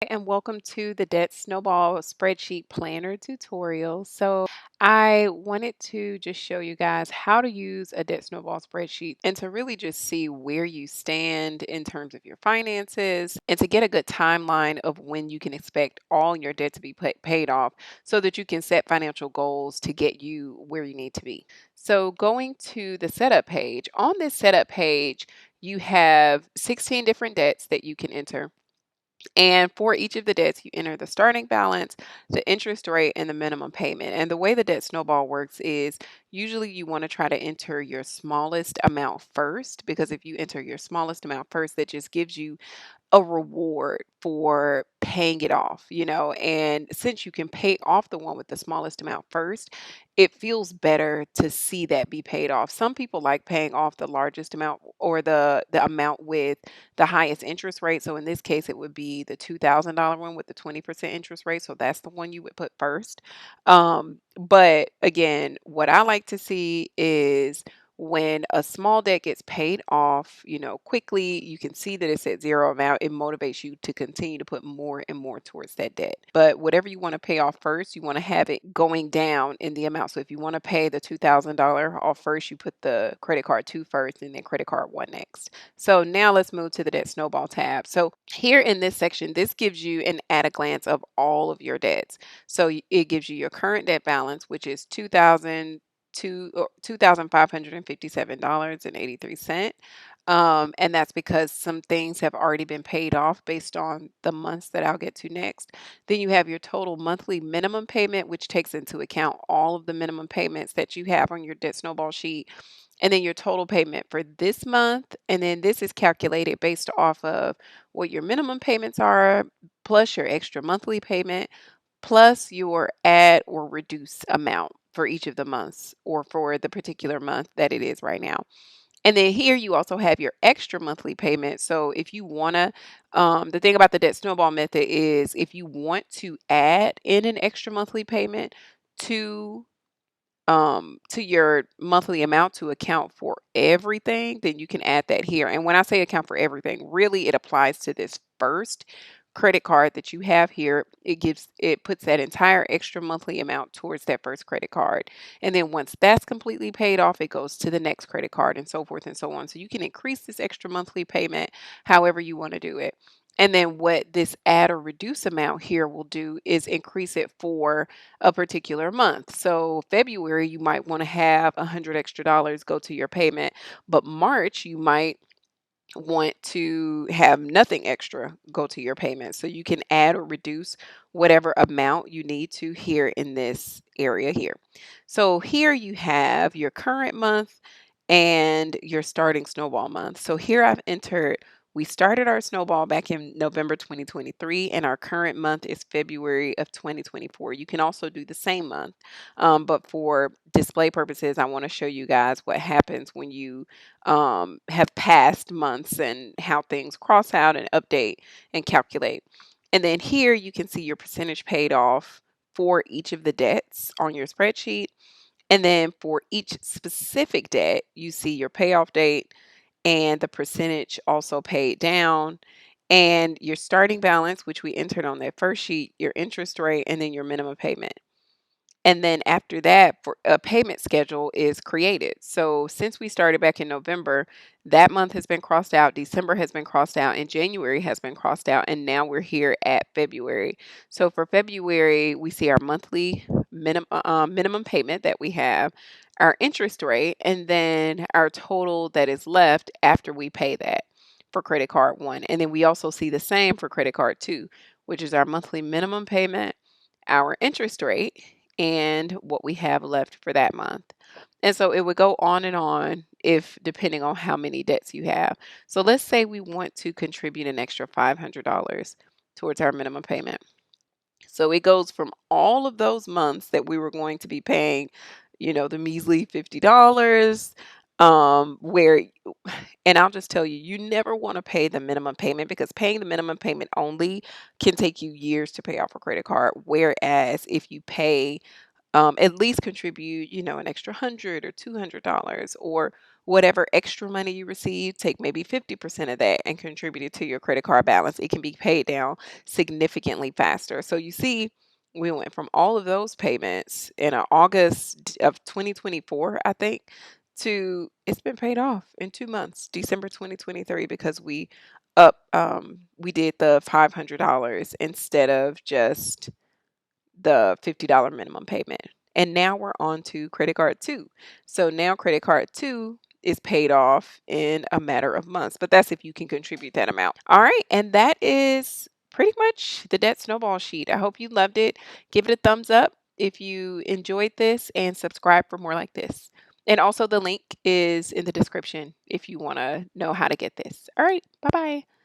and welcome to the Debt Snowball Spreadsheet Planner tutorial. I wanted to just show you guys how to use a Debt Snowball spreadsheet and to really just see where you stand in terms of your finances and to get a good timeline of when you can expect all your debt to be paid off so that you can set financial goals to get you where you need to be. So, going to the setup page, on this setup page, you have 16 different debts that you can enter. And for each of the debts, you enter the starting balance, the interest rate, and the minimum payment. And the way the debt snowball works is usually you want to try to enter your smallest amount first, because if you enter your smallest amount first, that just gives you a reward for paying it off, and since you can pay off the one with the smallest amount first, it feels better to see that be paid off. Some people like paying off the largest amount or the amount with the highest interest rate. So in this case, it would be the $2,000 one with the 20% interest rate. So that's the one you would put first. But again, what I like to see is when a small debt gets paid off, quickly, you can see that it's at zero amount. It motivates you to continue to put more and more towards that debt. But whatever you want to pay off first, you want to have it going down in the amount. So if you want to pay the $2,000 off first, you put the credit card 2 first and then credit card 1 next. So now let's move to the debt snowball tab. So here in this section, this gives you an at a glance of all of your debts. So it gives you your current debt balance, which is $2,557.83. And that's because some things have already been paid off based on the months that I'll get to next. Then you have your total monthly minimum payment, which takes into account all of the minimum payments that you have on your debt snowball sheet. And then your total payment for this month. And then this is calculated based off of what your minimum payments are, plus your extra monthly payment, plus your add or reduce amount for each of the months or for the particular month that it is right now. And then here you also have your extra monthly payment. So if you want to, the thing about the debt snowball method is if you want to add in an extra monthly payment to to your monthly amount to account for everything, then you can add that here. And when I say account for everything, really it applies to this first credit card that you have here. It puts that entire extra monthly amount towards that first credit card. And then once that's completely paid off, it goes to the next credit card and so forth and so on. So you can increase this extra monthly payment however you want to do it. And then what this add or reduce amount here will do is increase it for a particular month. So February, you might want to have $100 extra go to your payment, but March, you might want to have nothing extra go to your payment. So you can add or reduce whatever amount you need to here in this area here. So here you have your current month and your starting snowball month. So here I've entered, we started our snowball back in November 2023, and our current month is February of 2024. You can also do the same month, but for display purposes, I want to show you guys what happens when you have past months and how things cross out and update and calculate. And then here you can see your percentage paid off for each of the debts on your spreadsheet. And then for each specific debt, you see your payoff date and the percentage also paid down, and your starting balance, which we entered on that first sheet, your interest rate, and then your minimum payment. And then after that, for a payment schedule is created. So since we started back in November, that month has been crossed out, December has been crossed out, and January has been crossed out, and now we're here at February. So for February, we see our monthly minimum payment that we have, our interest rate, and then our total that is left after we pay that for credit card 1. And then we also see the same for credit card 2, which is our monthly minimum payment, our interest rate, and what we have left for that month. And so it would go on if depending on how many debts you have. So let's say we want to contribute an extra $500 towards our minimum payment. So it goes from all of those months that we were going to be paying, the measly $50, where, and I'll just tell you, you never want to pay the minimum payment, because paying the minimum payment only can take you years to pay off a credit card. Whereas if you pay, at least contribute, an extra $100 or $200 or whatever extra money you receive, take maybe 50% of that and contribute it to your credit card balance. It can be paid down significantly faster. So you see, we went from all of those payments in August of 2024, I think, to it's been paid off in 2 months, December 2023, because we did the $500 instead of just the $50 minimum payment. And now we're on to credit card two. So now credit card two is paid off in a matter of months, but that's if you can contribute that amount. All right. And that is pretty much the debt snowball sheet. I hope you loved it. Give it a thumbs up if you enjoyed this and subscribe for more like this. And also, the link is in the description if you want to know how to get this. All right. Bye bye.